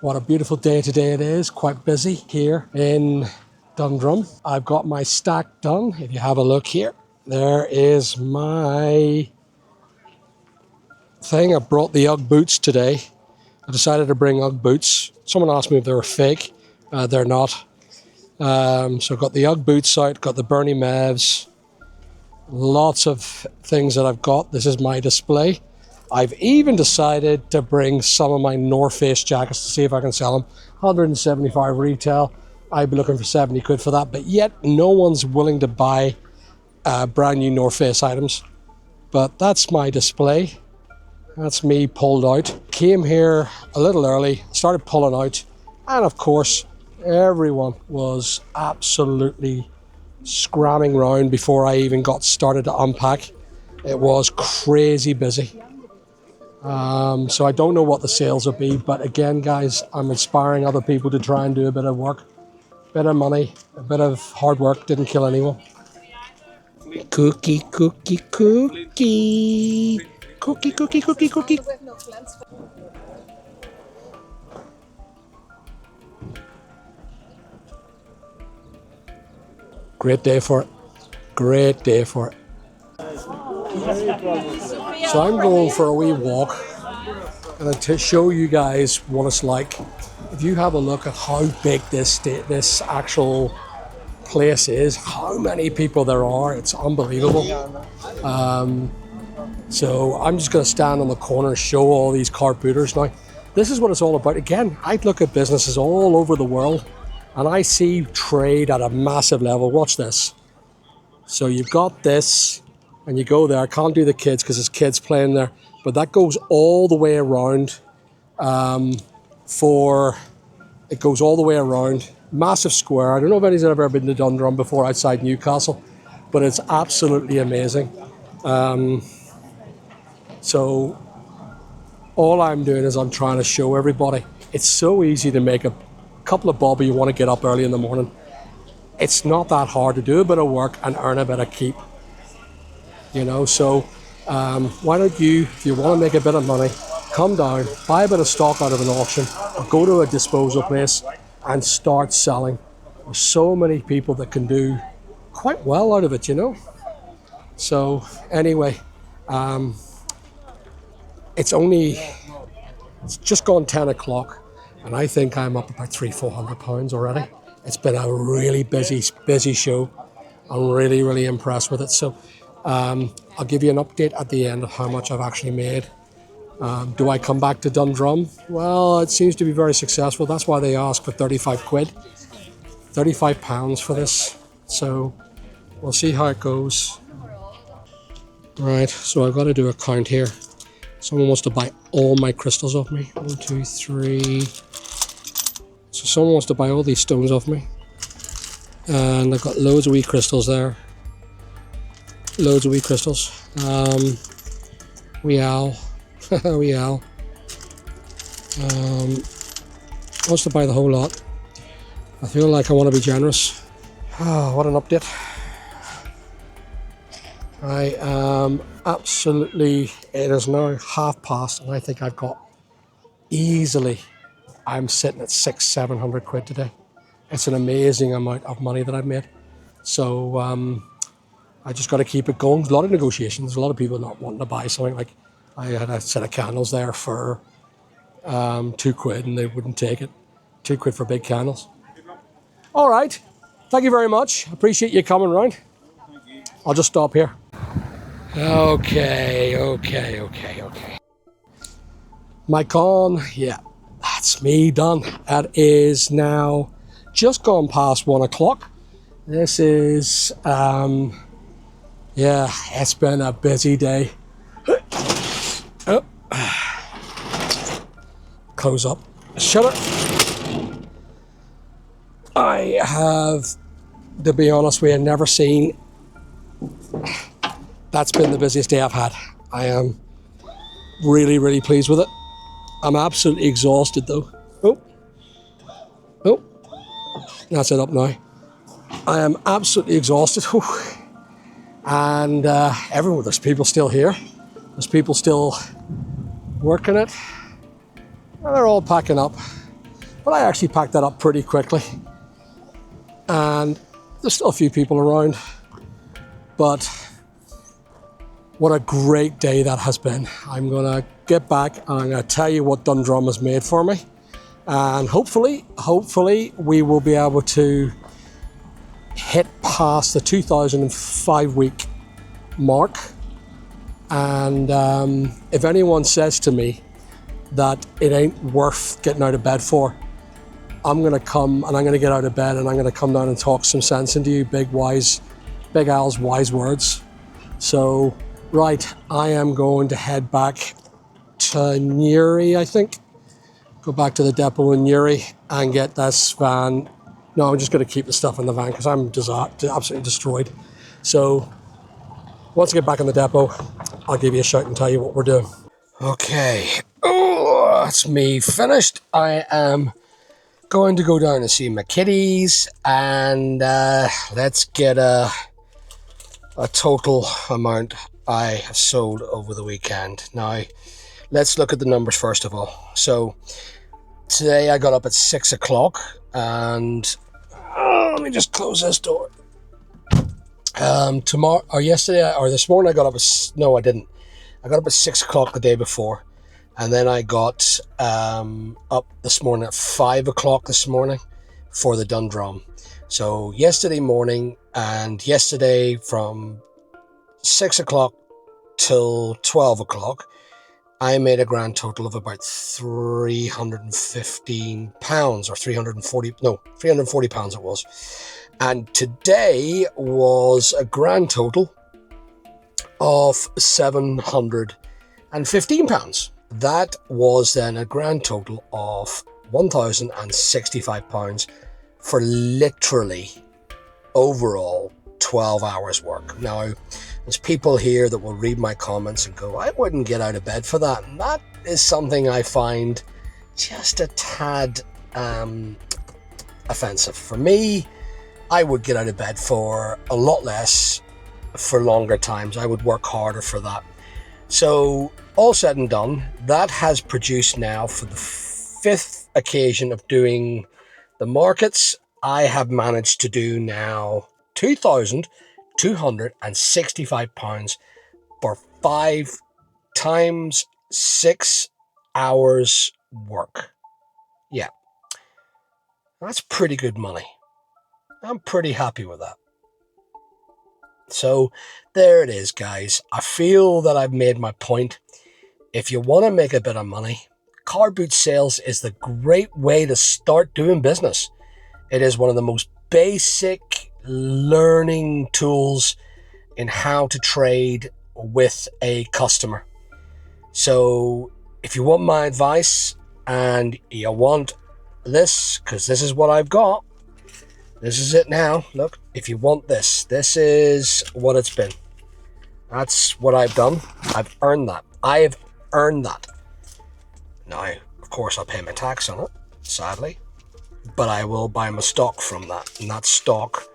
What a beautiful day today it is. Quite busy here in Dundrum. I've got my stack done. If you have a look here, there is my thing. I brought the UGG boots today. I decided to bring UGG boots. Someone asked me if they were fake. They're not. So I've got the UGG boots out, got the Bernie Mavs. Lots of things that I've got. This is my display. I've even decided to bring some of my North Face jackets to see if I can sell them. 175 retail. I'd be looking for 70 quid for that, but yet no one's willing to buy brand new North Face items. But that's my display. That's me pulled out. Came here a little early, started pulling out, and of course, everyone was absolutely scramming round before I even got started to unpack. It was crazy busy. So I don't know what the sales will be, but again, guys, I'm inspiring other people to try and do a bit of work, a bit of money, a bit of hard work didn't kill anyone. Cookie, cookie, cookie. Cookie, cookie, cookie, cookie. Great day for it. Great day for it. So I'm going for a wee walk and to show you guys what it's like. If you have a look at how big this actual place is, how many people there are, it's unbelievable. So I'm just going to stand on the corner and show all these cart booters now. This is what it's all about. Again, I look at businesses all over the world and I see trade at a massive level. Watch this. So you've got this and you go there. I can't do the kids because there's kids playing there, but that goes all the way around. It goes all the way around. Massive square. I don't know if anyone's ever been to Dundrum before outside Newcastle, but it's absolutely amazing. So all I'm doing is I'm trying to show everybody. It's so easy to make a couple of bob. You want to get up early in the morning. It's not that hard to do a bit of work and earn a bit of keep. You know, so why don't you, if you want to make a bit of money, come down, buy a bit of stock out of an auction, or go to a disposal place and start selling. There's so many people that can do quite well out of it, you know. So anyway, it's just gone 10 o'clock and I think I'm up about £300-400 already. It's been a really busy show. I'm really, really impressed with it. So I'll give you an update at the end of how much I've actually made. Do I come back to Dundrum? Well, it seems to be very successful. That's why they ask for 35 quid, £35 for this. So we'll see how it goes. Right, so I've got to do a count here. Someone wants to buy all my crystals off me. 1, 2, 3. So someone wants to buy all these stones off me. And I've got loads of wee crystals there. Loads of wee crystals. Wee owl. Wee owl. Wants to buy the whole lot. I feel like I want to be generous. Oh, what an update. I am absolutely, it is now past and I think I've got easily, I'm sitting at 600-700 quid today. It's an amazing amount of money that I've made. So I just got to keep it going. There's a lot of negotiations, a lot of people not wanting to buy something. Like I had a set of candles there for 2 quid and they wouldn't take it. 2 quid for big candles. All right, thank you very much. Appreciate you coming round. I'll just stop here. Okay. Mic on, yeah, that's me done. That is now just gone past 1 o'clock. This is, yeah, it's been a busy day. Oh. Close up, shutter. I have, to be honest, we have never seen. That's been the busiest day I've had. I am really, really pleased with it. I'm absolutely exhausted though. Oh, that's it up now. I am absolutely exhausted. And everyone, there's people still here. There's people still working it. And they're all packing up. But I actually packed that up pretty quickly. And there's still a few people around. But what a great day that has been. I'm gonna get back and I'm gonna tell you what Dundrum has made for me. And hopefully we will be able to hit past the 2005 week mark. And if anyone says to me that it ain't worth getting out of bed for, I'm gonna come and I'm gonna get out of bed and I'm gonna come down and talk some sense into you, Big Al's wise words. So, right, I am going to head back to Newry, I think. Go back to the depot in Newry and get this van. No, I'm just going to keep the stuff in the van because I'm absolutely destroyed. So once I get back in the depot, I'll give you a shout and tell you what we're doing. Okay, that's me finished. I am going to go down and see my kitties and let's get a total amount I have sold over the weekend. Now, let's look at the numbers first of all. So today I got up at 6 o'clock and let me just close this door. Tomorrow or yesterday or this morning I got up at, no I didn't. I got up at 6 o'clock the day before, and then I got up this morning at 5 o'clock this morning for the Dundrum. So yesterday morning and yesterday from 6 o'clock till 12 o'clock, I made a grand total of about £315 or 340 pounds it was. And today was a grand total of £715. That was then a grand total of £1,065 for literally overall 12 hours work. Now, there's people here that will read my comments and go, I wouldn't get out of bed for that. And that is something I find just a tad offensive. For me, I would get out of bed for a lot less for longer times. I would work harder for that. So all said and done, that has produced now for the 5th occasion of doing the markets, I have managed to do now £2,265 for 5 times 6 hours work. Yeah, that's pretty good money. I'm pretty happy with that. So there it is, guys. I feel that I've made my point. If you want to make a bit of money, car boot sales is the great way to start doing business. It is one of the most basic learning tools in how to trade with a customer. So if you want my advice and you want this, because this is what I've got, this is it now. Look, if you want this, this is what it's been. That's what I've done. I've earned that. I have earned that. Now, of course, I'll pay my tax on it, sadly, but I will buy my stock from that, and that stock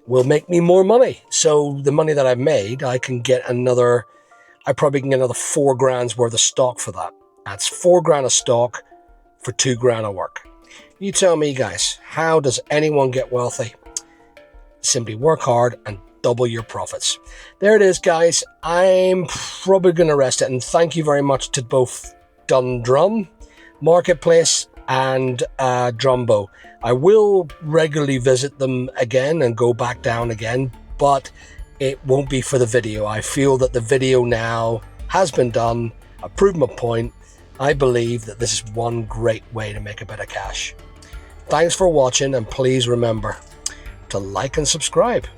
will make me more money. So the money that I've made, I probably can get another 4 grand's worth of stock for that. That's 4 grand of stock for 2 grand of work. You tell me, guys, how does anyone get wealthy? Simply work hard and double your profits. There it is, guys. I'm probably going to rest it, and thank you very much to both Dundrum Marketplace and Drumbo. I will regularly visit them again and go back down again, but it won't be for the video. I feel that the video now has been done. I've proved my point. I believe that this is one great way to make a bit of cash. Thanks for watching, and please remember to like and subscribe.